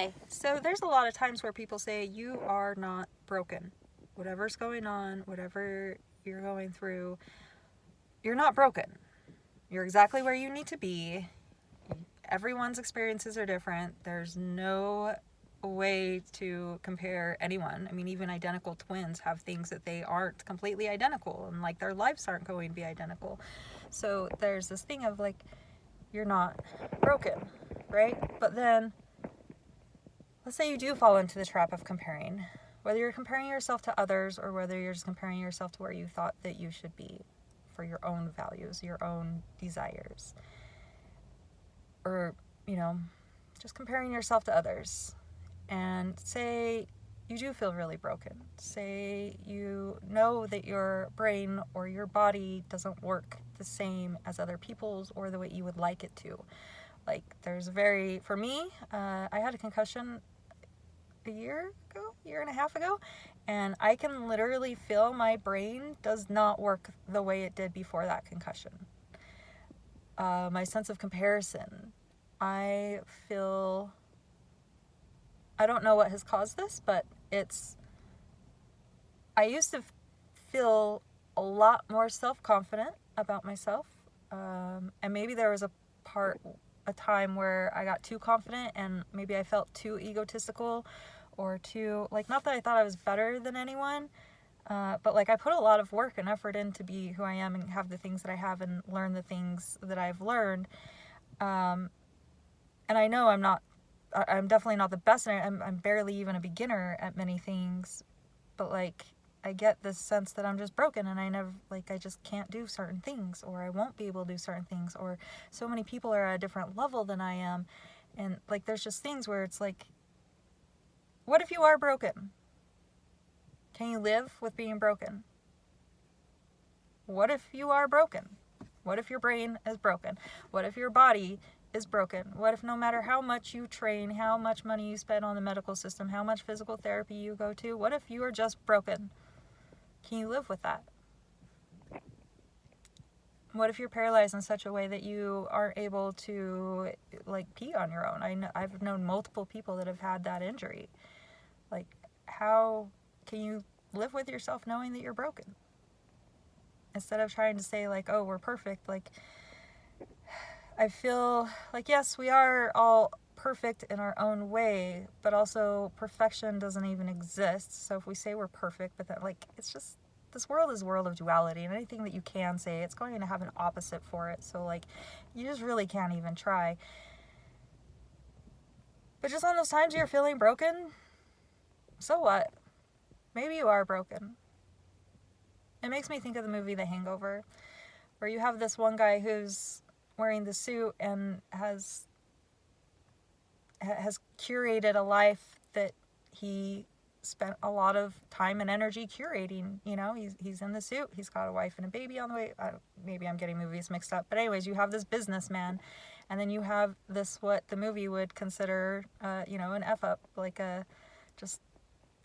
Hi. So there's a lot of times where people say you are not broken. Whatever's going on, whatever you're going through, you're not broken. You're exactly where you need to be. Everyone's experiences are different. There's no way to compare anyone. I mean, even identical twins have things that they aren't completely identical, and like their lives aren't going to be identical. So there's this thing of like, you're not broken, right? But then let's say you do fall into the trap of comparing, whether you're comparing yourself to others or whether you're just comparing yourself to where you thought that you should be for your own values, your own desires, or, you know, just comparing yourself to others. And say you do feel really broken. Say you know that your brain or your body doesn't work the same as other people's or the way you would like it to. Like, for me, I had a concussion a year ago, year and a half ago, and I can literally feel my brain does not work the way it did before that concussion. My sense of comparison, I feel, I don't know what has caused this, but I used to feel a lot more self-confident about myself, and maybe there was a time where I got too confident and maybe I felt too egotistical or too, like, not that I thought I was better than anyone, but like I put a lot of work and effort in to be who I am and have the things that I have and learn the things that I've learned. And I know I'm definitely not the best, and I'm barely even a beginner at many things, but like I get this sense that I'm just broken and I just can't do certain things, or I won't be able to do certain things, or so many people are at a different level than I am. And like there's just things where it's like, what if you are broken? Can you live with being broken? What if you are broken? What if your brain is broken? What if your body is broken? What if no matter how much you train, how much money you spend on the medical system, how much physical therapy you go to, what if you are just broken? Can you live with that? What if you're paralyzed in such a way that you aren't able to like pee on your own? I've known multiple people that have had that injury. Like, how can you live with yourself knowing that you're broken? Instead of trying to say like, oh, we're perfect, like I feel like, yes, we are all perfect in our own way, but also perfection doesn't even exist. So if we say we're perfect, but that, like, it's just, this world is a world of duality, and anything that you can say, it's going to have an opposite for it. So like, you just really can't even try. But just on those times you're feeling broken, so what? Maybe you are broken. It makes me think of the movie The Hangover, where you have this one guy who's wearing the suit and has curated a life that he spent a lot of time and energy curating. You know, he's in the suit, he's got a wife and a baby on the way. Maybe I'm getting movies mixed up, but anyways, you have this businessman, and then you have this, what the movie would consider an F up, like just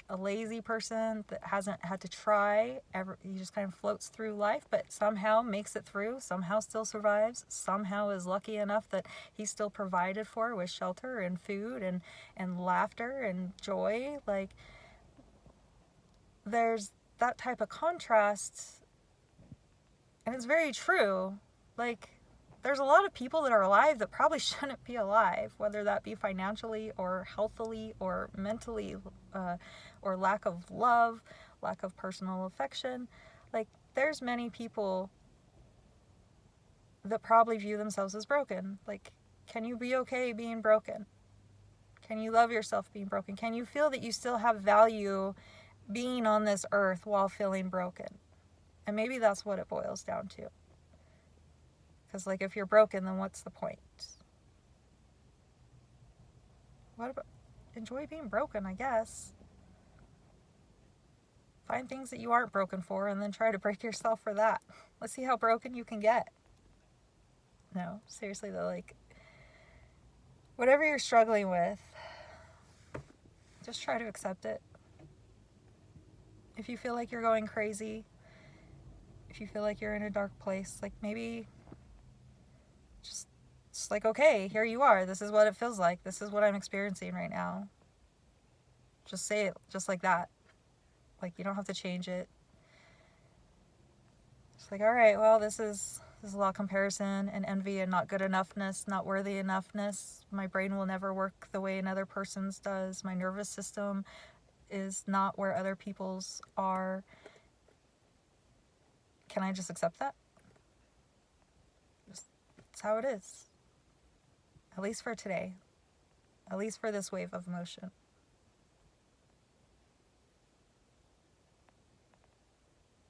a lazy person that hasn't had to try ever. He just kind of floats through life, but somehow makes it through, somehow still survives, somehow is lucky enough that he's still provided for with shelter and food and laughter and joy. Like, there's that type of contrast, and it's very true. Like, there's a lot of people that are alive that probably shouldn't be alive, whether that be financially or healthily or mentally, or lack of love, lack of personal affection. Like, there's many people that probably view themselves as broken. Like, can you be okay being broken? Can you love yourself being broken? Can you feel that you still have value being on this earth while feeling broken? And maybe that's what it boils down to. Because, like, if you're broken, then what's the point? What about, enjoy being broken, I guess. Find things that you aren't broken for and then try to break yourself for that. Let's see how broken you can get. No, seriously though, like, whatever you're struggling with, just try to accept it. If you feel like you're going crazy, if you feel like you're in a dark place, like, maybe just It's like, okay, here you are. This is what it feels like. This is what I'm experiencing right now. Just say it just like that. Like, you don't have to change it. It's like, all right, well, this is a lot of comparison and envy and not good enoughness, not worthy enoughness. My brain will never work the way another person's does. My nervous system is not where other people's are. Can I just accept that? It's how it is. At least for today. At least for this wave of emotion.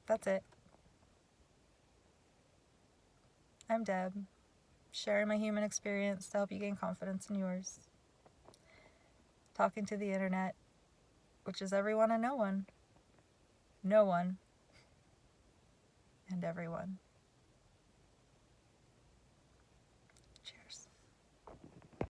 That's it. I'm Deb, sharing my human experience to help you gain confidence in yours. Talking to the internet, which is everyone and no one. No one and everyone.